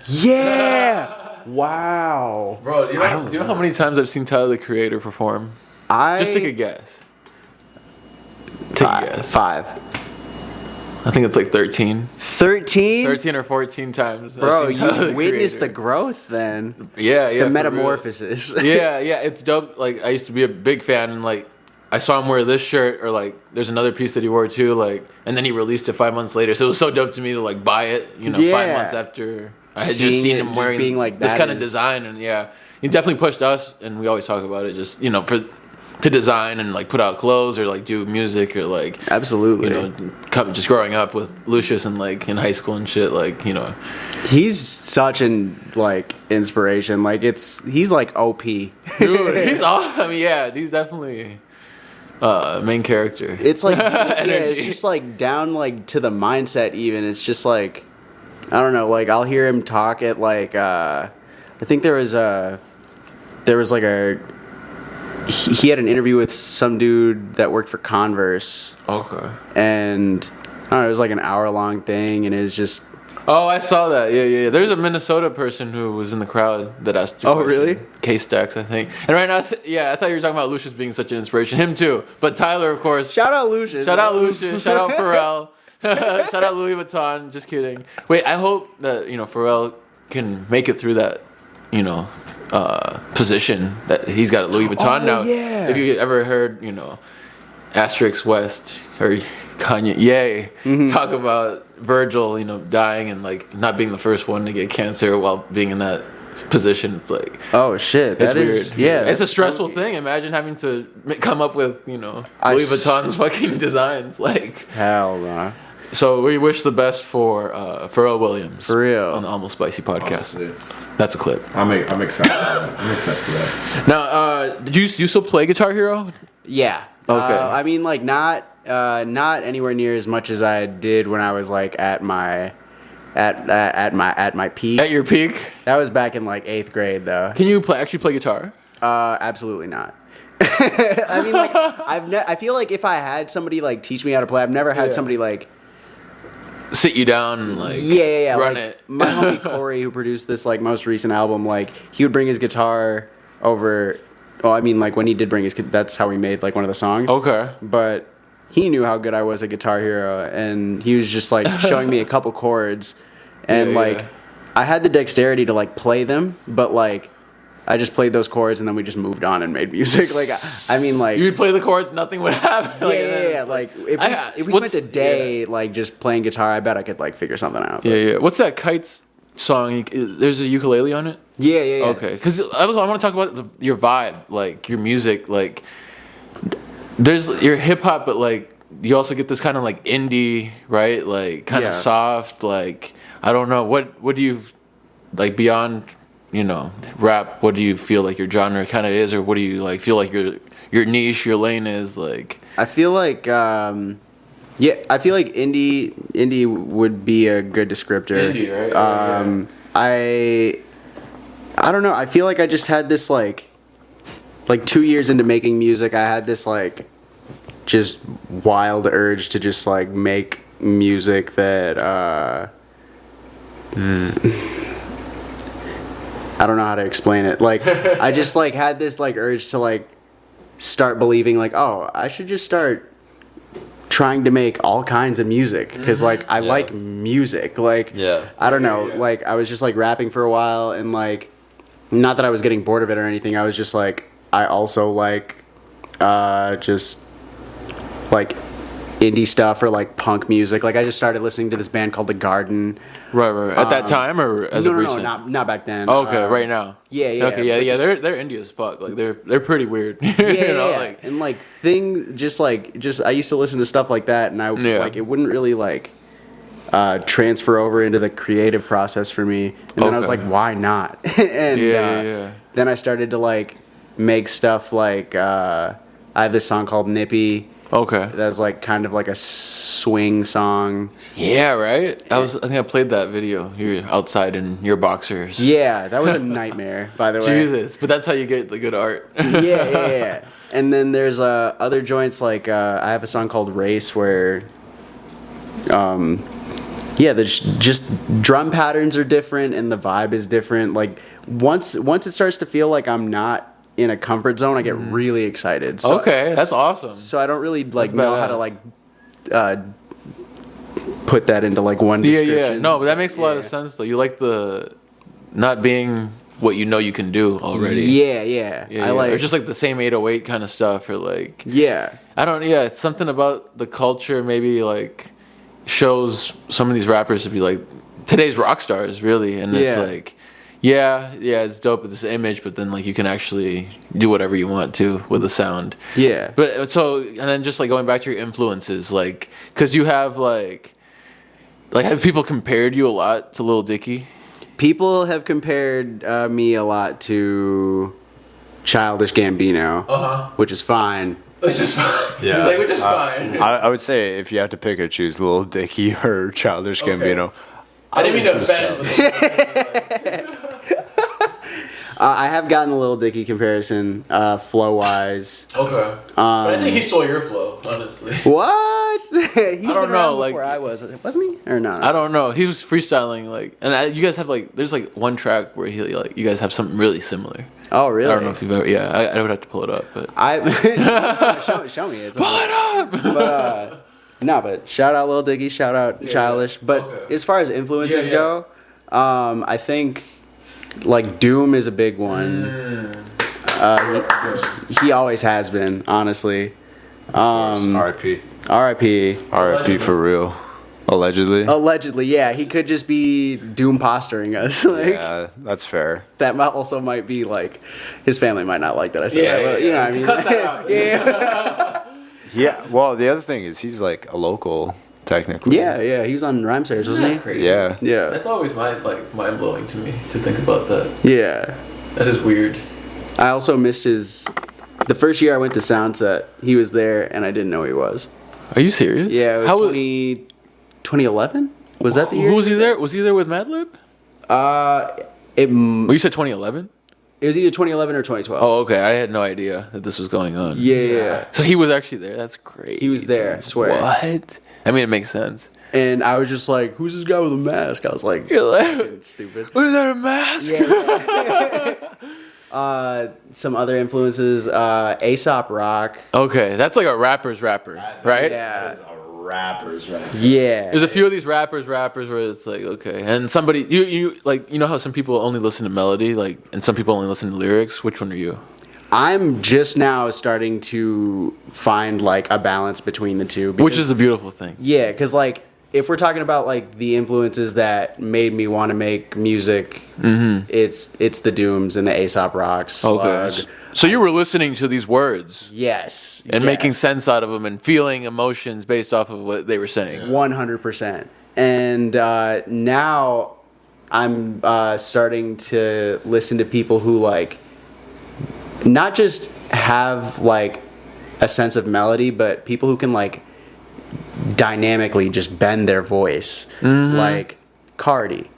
Yeah. Wow. Bro, do you know how many times I've seen Tyler the Creator perform? Just take a guess. Take a guess. 5. I think it's like 13. 13? 13 or 14 times. I've Bro, seen Tyler you the witnessed the Creator. growth then. Yeah, The for real. metamorphosis. yeah, it's dope. Like I used to be a big fan, and like I saw him wear this shirt, or like there's another piece that he wore too. Like, and then he released it 5 months later. So it was so dope to me to like buy it. 5 Yeah. months after I had Seeing just seen it, him just wearing being like, this that kind of is- design, and yeah, he definitely pushed us. And we always talk about it. Just for to design and like put out clothes or like do music or like Absolutely. just growing up with Lucius and like in high school and shit, like He's such an like inspiration. Like he's like OP. dude, he's awesome. Yeah, he's definitely main character. It's like yeah, it's Energy. just like down like to the mindset even. It's just like I don't know, like I'll hear him talk at like I think there was like he had an interview with some dude that worked for Converse. Okay. And I don't know, it was like an hour-long thing, and it was just... Oh, I saw that. Yeah. There's a Minnesota person who was in the crowd that asked you. Oh, really? K-Stacks, I think. And right now, I thought you were talking about Lucius being such an inspiration. Him too. But Tyler, of course. Shout out Lucius. Shout out Lucius. Shout out Pharrell. Shout out Louis Vuitton. Just kidding. Wait, I hope that, Pharrell can make it through that, position that he's got at Louis Vuitton now. Yeah. If you ever heard, Asterix West or Kanye, talk about Virgil, dying and like not being the first one to get cancer while being in that position. It's like, oh shit, it's that is weird. yeah. It's a stressful thing. Imagine having to come up with Louis Vuitton's fucking designs. Like hell nah. So we wish the best for Pharrell Williams For real. on the Almost Spicy podcast. Honestly. That's a clip. I'm excited. I'm excited for that. Now, do you still play Guitar Hero? Yeah. Okay. I mean, like not anywhere near as much as I did when I was like at my peak. At your peak? That was back in like 8th grade, though. Can you actually play guitar? Absolutely not. I mean, like I feel like if I had somebody like teach me how to play, I've never had somebody like sit you down and like run like, it. My homie Corey, who produced this like most recent album, like he would bring his guitar over. Well, I mean, like when he did bring his, that's how we made like one of the songs. Okay. But he knew how good I was at Guitar Hero, and he was just like showing me a couple chords, and I had the dexterity to like play them, but like I just played those chords and then we just moved on and made music. Like I mean, like you'd play the chords, nothing would happen. yeah. Like if we spent a day like just playing guitar, I bet I could like figure something out. Yeah. What's that Kites song? There's a ukulele on it. Yeah. Okay, because I want to talk about your vibe, like your music, like there's your hip hop, but like you also get this kind of like indie, right? Like kind of soft, like I don't know what do you like beyond rap? What do you feel like your genre kind of is, or what do you like feel like your niche, your lane is like? I feel like I feel like indie would be a good descriptor. Indie, right? I don't know. I feel like I just had this like 2 years into making music, I had this like just wild urge to just like make music that I don't know how to explain it. Like I just like had this like urge to like start believing like, oh, I should just start trying to make all kinds of music because like I like music. Like I don't know. Like I was just like rapping for a while, and like not that I was getting bored of it or anything. I was just like I also like just like indie stuff or like punk music. Like I just started listening to this band called The Garden. Right. At that time or as of recent? No, not back then. Okay, right now. Yeah. Okay, yeah. They're indie as fuck. Like they're pretty weird. Yeah. Like, and like just I used to listen to stuff like that, and I like it wouldn't really like transfer over into the creative process for me. And then I was like, why not? And then I started to like make stuff like I have this song called Nippy. Okay. That's like kind of like a swing song. Yeah, right? I think I played that video. You're outside in your boxers. Yeah, that was a nightmare, by the way. Jesus, but that's how you get the good art. Yeah. And then there's other joints like I have a song called Race where there's just drum patterns are different and the vibe is different. Like once it starts to feel like I'm not in a comfort zone, I get really excited. So, okay, that's awesome. So I don't really like know how to like put that into like one description. Yeah. No, but that makes a lot of sense though. You like the not being what you know you can do already. Yeah. I like or just like the same 808 kind of stuff or like yeah. I don't it's something about the culture maybe like shows some of these rappers to be like today's rock stars really, and it's like Yeah, it's dope with this image, but then like you can actually do whatever you want to with the sound. Yeah. But so, and then just like going back to your influences, like, cause you have like have people compared you a lot to Lil Dicky? People have compared me a lot to Childish Gambino, which is fine. Which is fine. Yeah. Like, which is fine. I would say if you had to pick or choose Lil Dicky or Childish Gambino. I didn't mean to offend. I have gotten a Lil Dicky comparison, flow wise. Okay. But I think he stole your flow, honestly. What? He's been don't know, around like- before I was, wasn't he? Or no? I don't know. He was freestyling like, and you guys have like, there's like one track where he like, you guys have something really similar. Oh, really? I don't know if you've ever. Yeah, I would have to pull it up, but. Show me. It's Pull it up. But but shout out Lil Dicky, shout out Childish. But okay. as far as influences Yeah. go, I think like Doom is a big one. He always has been, honestly. R.I.P. R.I.P. R.I.P. for real. Allegedly. Allegedly, yeah, he could just be Doom posturing us. Like Yeah, that's fair. that also might be like his family might not like that I said that, but you know what I mean. Cut that out. Yeah. Yeah, well, the other thing is he's like a local, technically. Yeah, he was on Rhyme Sayers, wasn't he? Crazy. Yeah. Yeah. That's always mind blowing to me to think about that. Yeah. That is weird. I also missed the first year I went to Soundset, he was there and I didn't know who he was. Are you serious? Yeah, it was How 2011? Was that the year? Who was he there? Was he there with Madlib? It Well, you said 2011. was either 2011 or 2012. Oh, okay. I had no idea that this was going on. Yeah. So he was actually there. That's great. He was there, I swear. What? I mean, it makes sense. And I was just like, who's this guy with a mask? I was like, You're like, stupid. what is that, a mask? Some other influences, Aesop Rock. Okay, that's like a rapper's rapper, right? Yeah. Rappers, right? Yeah. There's a few of these rappers where it's like, okay, and somebody you like, you know how some people only listen to melody, like, and some people only listen to lyrics. Which one are you? I'm just now starting to find like a balance between the two. Which is a beautiful thing. Yeah, because like if we're talking about like the influences that made me want to make music, it's the Dooms and the Aesop Rocks. Slug. Okay, so you were listening to these words Yes. and making yes. sense out of them and feeling emotions based off of what they were saying. 100%. And now I'm starting to listen to people who like not just have like a sense of melody, but people who can like dynamically just bend their voice, like Cardi.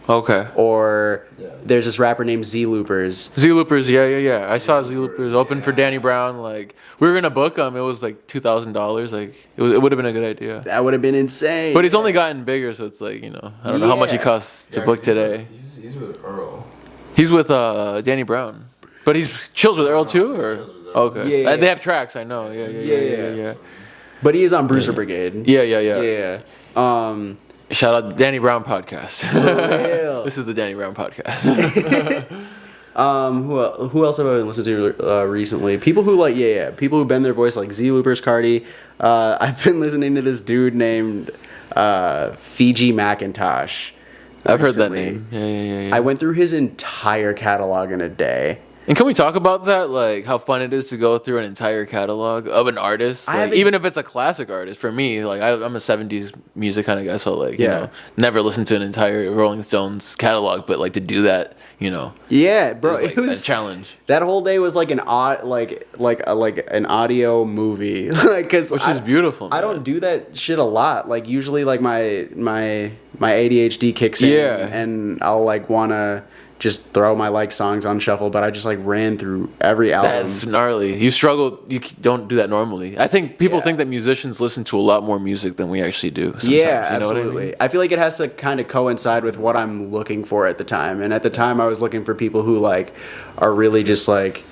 Okay. Or there's this rapper named Z Loopers. Z Loopers, yeah. I saw Z Loopers open for Danny Brown. Like, we were gonna book him. It was like $2,000. Like, it would have been a good idea. That would have been insane. But he's only gotten bigger, so it's like, you know, I don't know how much he Yeah. costs to book today. He's with Earl. He's with Danny Brown, but he's chills with Earl too, or okay? Yeah. They have tracks. I know. Yeah. But he is on Bruiser Brigade. Yeah. Yeah. Shout out Danny Brown podcast. real. This is the Danny Brown podcast. Who else have I been listening to recently? People who like, people who bend their voice, like Z Loopers, Cardi. I've been listening to this dude named Fiji Macintosh. I've heard that recently. name. Yeah. I went through his entire catalog in a day. And can we talk about that? Like how fun it is to go through an entire catalog of an artist, like, even if it's a classic artist. For me, like I'm a '70s music kind of guy, so like you know, never listened to an entire Rolling Stones catalog, but like to do that, you know, Yeah, bro, is, like, it was a challenge. That whole day was like an an audio movie, like because Which is beautiful, I man. don't do that shit a lot. Like usually, like my ADHD kicks in, Yeah. and I'll like wanna just throw my like songs on shuffle. But I just like ran through every album. That's gnarly. You struggle. You don't do that normally. I think people Yeah. think that musicians listen to a lot more music than we actually do. Sometimes, Yeah, you know what I absolutely. mean? I feel like it has to kind of coincide with what I'm looking for at the time. And at the time, I was looking for people who like are really just like,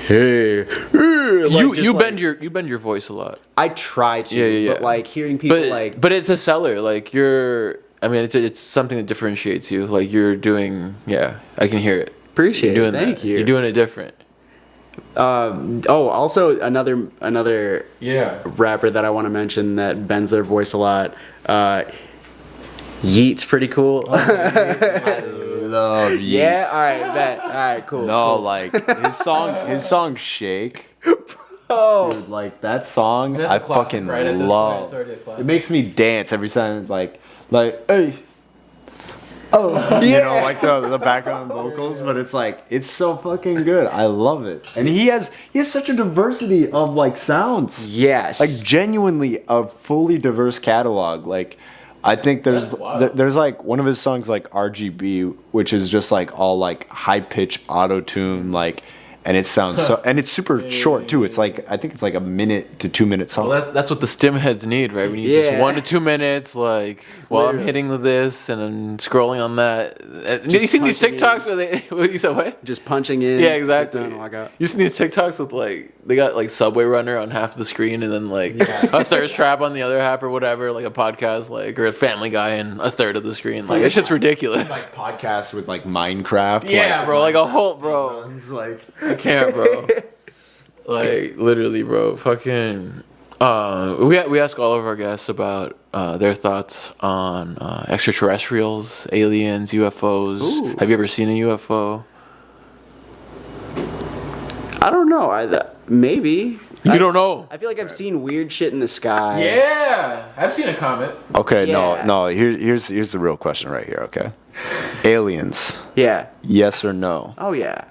hey, You bend your voice a lot. I try to, Yeah. but like hearing people But it's a seller. Like it's something that differentiates you. Like you're doing. Yeah, I can hear it. Appreciate You're it. doing Thank that. you. You're doing it different. Also another Yeah. rapper that I want to mention that bends their voice a lot. Yeet's pretty cool. I love you. Yeah. All right. Bet. All right. Cool. No, cool. like his song "Shake." Oh. Dude, like that song, That's I a classic, fucking right? At this point, love. it's already a classic. It makes me dance every time, like hey, oh, you know, like the background vocals. But it's like it's so fucking good. I love it, and he has such a diversity of like sounds. Yes. Like genuinely a fully diverse catalog. Like I think there's That's wild. there's like one of his songs like RGB, which is just like all like high pitch auto tune like. And it sounds so, and it's super short too. It's like I think it's like a 1 to 2 minute song. Well, that's what the stim heads need, right? We need just Yeah. 1 to 2 minutes, like while I'm Literally. hitting this and then scrolling on that. You seen these punching TikToks where they? What you said? What? Just punching in. Yeah, hit exactly. down, walk out. You seen these TikToks with like they got like Subway Runner on half the screen and then like a thirst trap on the other half or whatever, like a podcast like or a Family Guy in a third of the screen. Like it's just ridiculous. Like podcasts with like Minecraft. Yeah, bro, like a whole bro. Like I can't, bro. Like literally, bro. Fucking. We ask all of our guests about their thoughts on extraterrestrials, aliens, UFOs. Ooh. Have you ever seen a UFO? I don't know. Maybe. You don't know. I feel like I've seen weird shit in the sky. Yeah, I've seen a comet. okay, Yeah. no. Here's the real question right here. Okay, aliens, Yeah. yes or no? Oh yeah.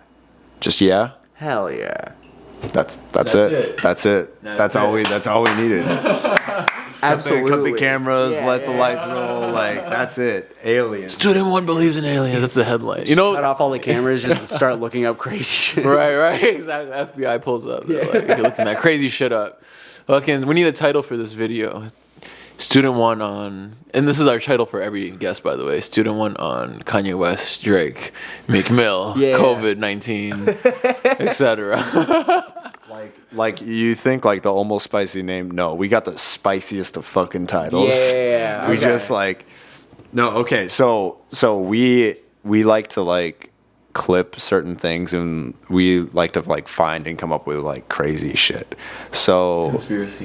Just yeah. Hell yeah. That's That's it. it. That's it. That's That's all we needed. Absolutely. Cut the cameras, Yeah, let the yeah. lights roll. Like that's it. Aliens. Student one believes in aliens. That's the headline. You know, Cut off all the cameras. Just start looking up crazy shit. right, exactly. FBI pulls up. They're like, you're looking that crazy shit up. Fucking, we need a title for this video. Student one on, and this is our title for every guest, by the way. Student one on Kanye West, Drake, Meek Mill, Yeah. COVID-19, etc. Like you think like the almost spicy name? No, we got the spiciest of fucking titles. Yeah. We okay. just like no. Okay, so we like to like clip certain things and we like to like find and come up with like crazy shit. So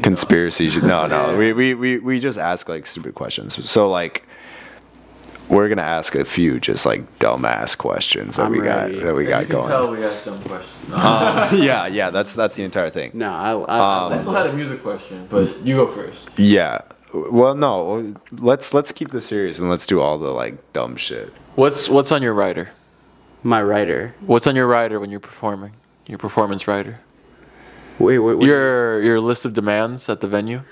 conspiracy. No. We just ask like stupid questions. So like we're gonna ask a few just like dumbass questions that I'm we ready. got You can going. tell we asked dumb questions. Yeah, that's the entire thing. No, I I still had a music question, but you go first. Yeah. Well, no. Let's keep this serious and let's do all the like dumb shit. What's on your rider? my writer. What's on your rider when you're performing? Your performance rider. Wait. Your list of demands at the venue.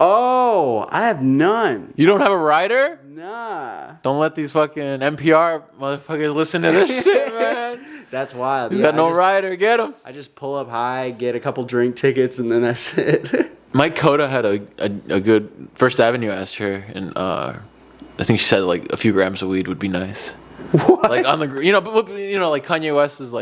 Oh, I have none. You don't have a rider? Nah. Don't let these fucking NPR motherfuckers listen to this shit, man. That's wild. He's Yeah, got no I just, rider. Get him. I just pull up high, get a couple drink tickets, and then that's it. Mike Coda had a good First Avenue asked her, and I think she said like a few grams of weed would be nice. What? Like on the like Kanye West was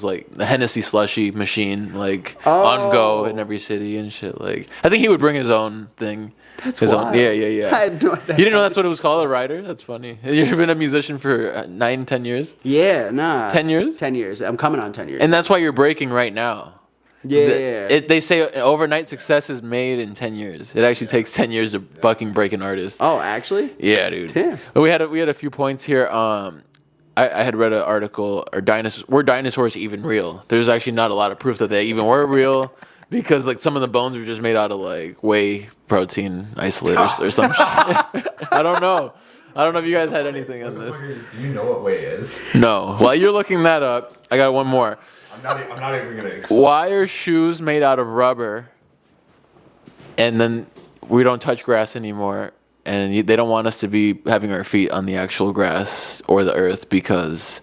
like the Hennessy slushy machine, like on go in every city and shit. Like I think he would bring his own thing. That's his wild. own. Yeah. I had no idea. You didn't know that's what it was called, a rider? That's funny. You've been a musician for 9-10 years, Yeah, nah. 10 years, 10 years. I'm coming on 10 years. and that's why you're breaking right now. yeah. They say overnight success is made in 10 years. It actually takes 10 years to fucking break an artist. Oh, actually? Yeah, dude. Damn. We had a few points here. I had read an article. Were dinosaurs even real? There's actually not a lot of proof that they even were real because like some of the bones were just made out of like whey protein isolate or some shit. I don't know. I don't know if you guys had anything on this. Do you know what whey is? No. While you're looking that up, I got one more. I'm not even gonna explain. Why are shoes made out of rubber and then we don't touch grass anymore and they don't want us to be having our feet on the actual grass or the earth because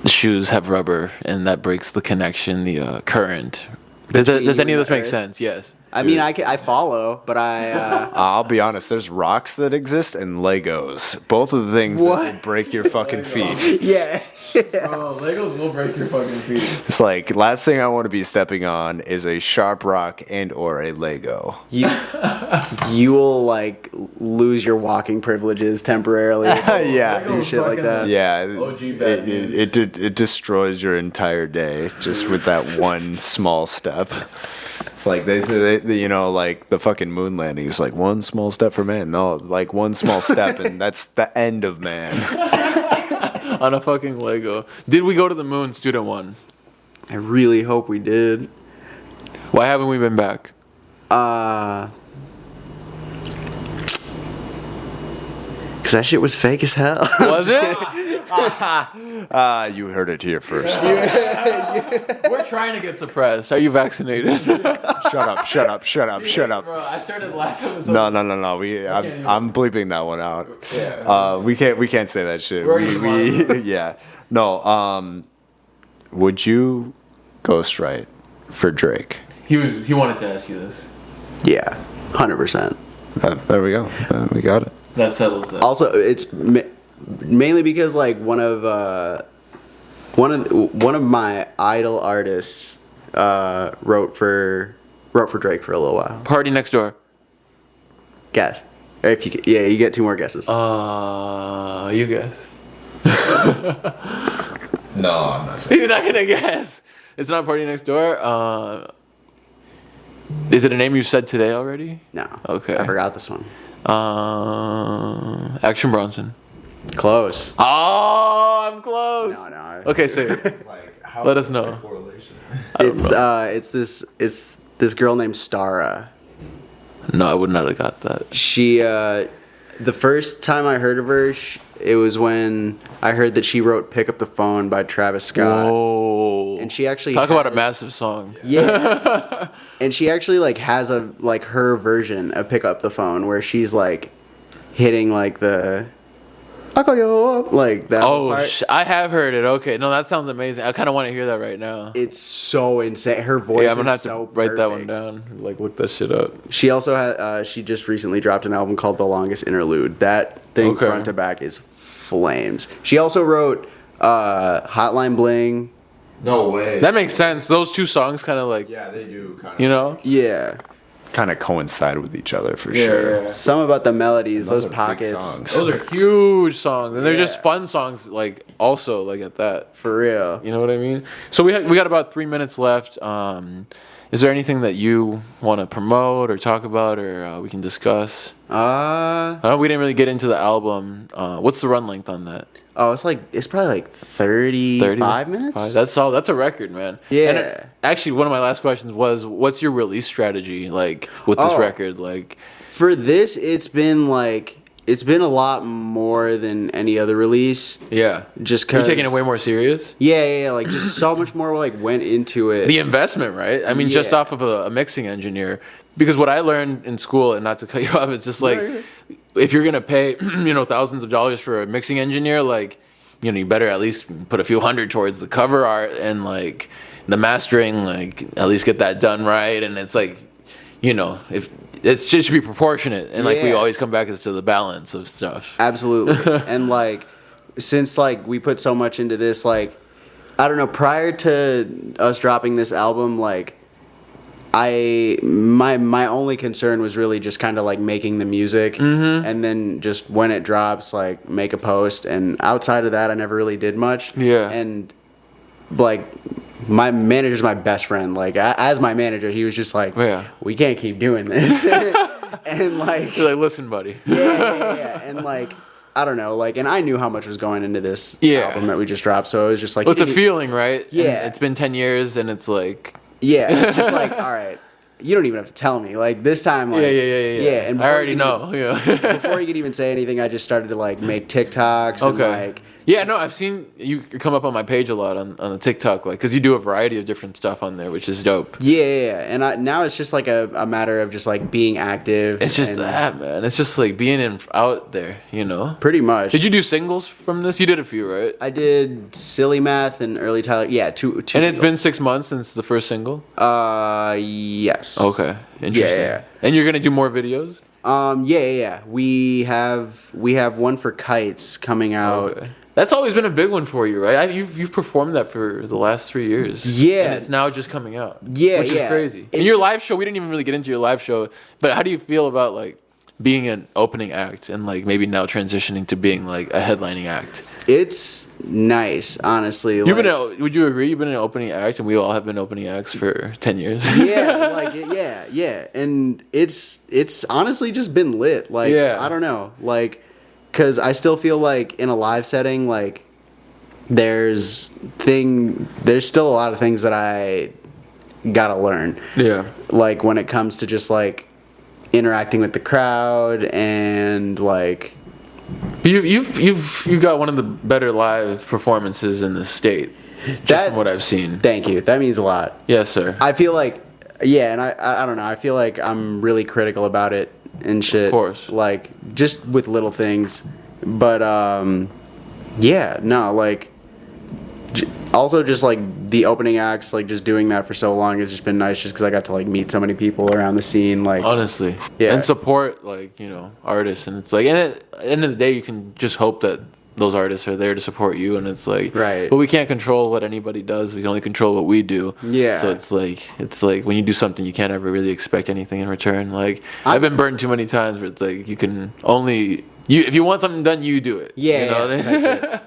the shoes have rubber and that breaks the connection, the current. Does any of you and this the make earth? sense? Yes. I mean, I follow, but I... I'll be honest. There's rocks that exist and Legos. Both of the things that What? will break your fucking feet. yeah. Oh, Legos will break your fucking feet. It's like last thing I want to be stepping on is a sharp rock and or a Lego. You will, like, lose your walking privileges temporarily. Yeah. Do shit like that. Yeah, OG it, bad it destroys your entire day just with that one small step. It's like they say, like the fucking moon landing is like one small step for man. No, like one small step and that's the end of man. On a fucking Lego. Did we go to the moon, student one? I really hope we did. Why haven't we been back? Because that shut was fake as hell. Was it? You heard it here first. We're trying to get suppressed. Are you vaccinated? Shut up. Bro, I started last episode. No. I'm bleeping that one out. Yeah. We can't say that shit. We're already Yeah. No. Would you ghostwrite for Drake? He wanted to ask you this. Yeah, 100%. There we go. We got it. That settles that. Also, it's mainly because like one of my idol artists wrote for Drake for a little while. Party Next Door. Guess. Or if you you get 2 more guesses. You guess. No, I'm not saying. He's not gonna guess. It's not Party Next Door. Is it a name you said today already? No. Okay. I forgot this one. Action Bronson. Close. Oh, I'm close. No. Okay, say it. Let us know. It's this girl named Stara. No, I would not have got that. She the first time I heard of her, it was when I heard that she wrote "Pick Up the Phone" by Travis Scott. Whoa. And she actually talk about a has- massive song. Yeah. And she actually like has her version of "Pick Up the Phone" where she's like hitting like the "I call you up" like that. Oh, part. I have heard it. Okay, no, that sounds amazing. I kind of want to hear that right now. It's so insane. Her voice. Yeah, I'm gonna have is so to write that one perfect. down. Like, look that shit up. She also had. She just recently dropped an album called "The Longest Interlude." That thing Okay. front to back is flames. She also wrote "Hotline Bling." No way. That makes sense. Those 2 songs kind of like, Yeah, they do kind of. you know. Yeah. kind of coincide with each other for Yeah, sure. yeah. Some about the melodies, those are big pockets. songs. Those are huge songs, and they're just Yeah. fun songs. Like also like at that. For real. You know what I mean? So we got about 3 minutes left. Is there anything that you want to promote or talk about, or we can discuss? I know we didn't really get into the album. What's the run length on that? It's probably like 35 minutes. That's all. That's a record, man. Yeah. And actually, one of my last questions was, what's your release strategy like with this Oh. record? Like, For this, it's been a lot more than any other release. yeah, Just you're cause taking it way more serious. Yeah, like just so much more like went into it. The investment, right? I mean, just Yeah. off of a mixing engineer. Because what I learned in school, and not to cut you off, it's just like, if you're gonna pay, thousands of dollars for a mixing engineer, like, you better at least put a few hundred towards the cover art and like the mastering, like at least get that done right. And it's like, if it should be proportionate, and like we Yeah. always come back to the balance of stuff. Absolutely. And like since like we put so much into this, like I don't know, prior to us dropping this album, like my only concern was really just kind of like making the music, and then just when it drops, like make a post. And outside of that, I never really did much. Yeah. And like my manager's my best friend. Like as my manager, he was just like, Yeah. we can't keep doing this. And like, You're like, listen, buddy. yeah. And like, I don't know, like, and I knew how much was going into this Yeah. album that we just dropped, so it was just like, Well, it's a feeling, right? Yeah. And it's been 10 years, and it's like, yeah, it's just like, all right, you don't even have to tell me, like this time, like, yeah. and I before already you know. Yeah. before you could even say anything, I just started to like make TikToks and Okay. like, Yeah, no, I've seen you come up on my page a lot on the TikTok, like, because you do a variety of different stuff on there, which is dope. yeah. And now it's just like a matter of just like being active. It's just and that, man. It's just like being out there, Pretty much. Did you do singles from this? You did a few, right? I did Silly Math and Early Tyler. Yeah, two. And it's been singles. 6 months since the first single? Yes. Okay, interesting. Yeah. And you're going to do more videos? Yeah. We have one for Kites coming out. Okay. That's always been a big one for you, right? You've performed that for the last 3 years. Yeah. And it's now just coming out. Yeah, Which is yeah. crazy. It's In your just- live show, we didn't even really get into your live show, but how do you feel about, like, being an opening act and, like, maybe now transitioning to being, like, a headlining act? It's nice, honestly. You've like, been would you agree? You've been an opening act, and we all have been opening acts for 10 years. yeah. And it's honestly just been lit. Like, Yeah. I don't know. Like, because I still feel like in a live setting, like, there's still a lot of things that I gotta learn. Yeah. Like when it comes to just like interacting with the crowd and like You've got one of the better live performances in the state. Just from what I've seen. Thank you. That means a lot. Yes, sir. I feel like, yeah, and I don't know. I feel like I'm really critical about it and shit. Of course. Like just with little things, but yeah, no, like. Also, just like the opening acts, like just doing that for so long has just been nice, just because I got to like meet so many people around the scene. Like honestly, yeah, and support like artists, and it's like, and at the end of the day, you can just hope that those artists are there to support you, and it's like, right. But we can't control what anybody does. We can only control what we do. Yeah. So it's like when you do something, you can't ever really expect anything in return. Like I've been burned too many times where it's like you can only if you want something done, you do it. Yeah. You know what I mean?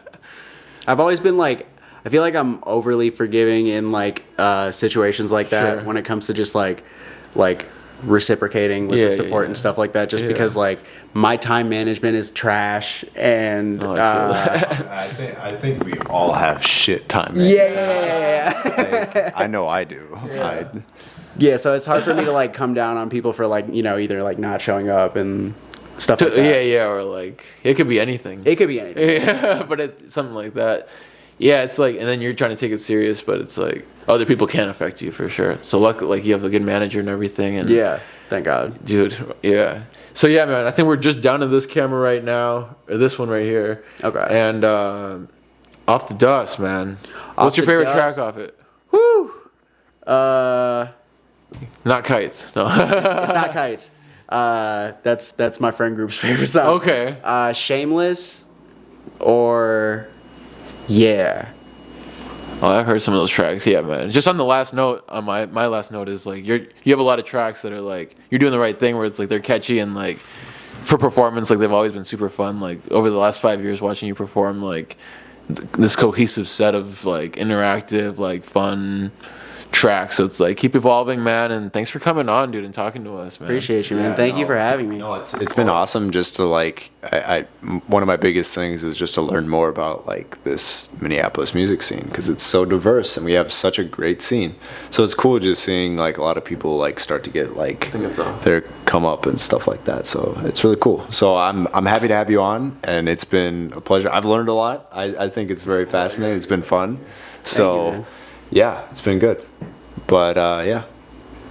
I've always been like. I feel like I'm overly forgiving in like situations like that when it comes to just like reciprocating with the support and stuff like that. Just because like my time management is trash and I think we all have shit time. Yeah. I know I do. Yeah. So it's hard for me to like come down on people for like either like not showing up and stuff like that. Yeah, or like it could be anything. It could be anything. Yeah, but it's something like that. Yeah, it's like, and then you're trying to take it serious, but it's like other people can affect you for sure. So luckily, like you have a good manager and everything. And yeah, thank God, dude. Yeah. So yeah, man, I think we're just down to this camera right now, or this one right here. Okay. And Off the Dust, man. What's your favorite track off it? Woo. Not Kites. No. It's not Kites. That's my friend group's favorite song. Okay. Shameless, or. Yeah. Oh, I've heard some of those tracks. Yeah, man. Just on the last note, on my last note is like you have a lot of tracks that are like you're doing the right thing where it's like they're catchy and like for performance like they've always been super fun. Like over the last 5 years watching you perform like this cohesive set of like interactive like fun tracks. So it's like keep evolving, man, and thanks for coming on, dude, and talking to us, man. Appreciate you, man. Thank you for having me. No, it's been awesome just to like one of my biggest things is just to learn more about like this Minneapolis music scene because it's so diverse and we have such a great scene. So it's cool just seeing like a lot of people like start to get like their come up and stuff like that. So it's really cool. So I'm happy to have you on, and it's been a pleasure. I've learned a lot. I think it's very fascinating. It's been fun. So yeah, it's been good. But yeah.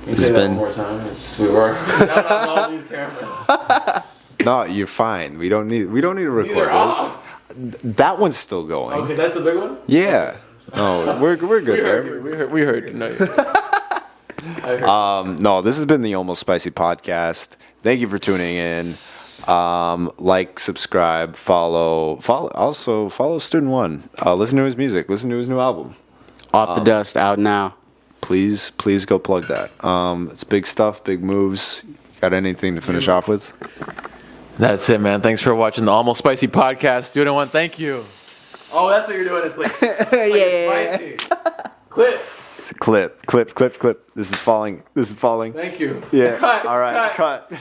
It's been one more time. It's just we were not on all these cameras. No, you're fine. We don't need to record this. That one's still going. Okay, that's the big one? Yeah. No, we're good there. We heard. No, I heard. No, this has been the Almost Spicy podcast. Thank you for tuning in. Like, subscribe, follow. Also follow Student One. Listen to his music. Listen to his new album. Off the Dust out now. Please go plug that. It's big stuff, big moves. Got anything to finish off with? That's it, man. Thanks for watching the Almost Spicy podcast. Student One, thank you. Oh, that's what you're doing. It's like, spicy. Clip. Clip. This is falling. Thank you. Yeah. Cut, All right. Cut.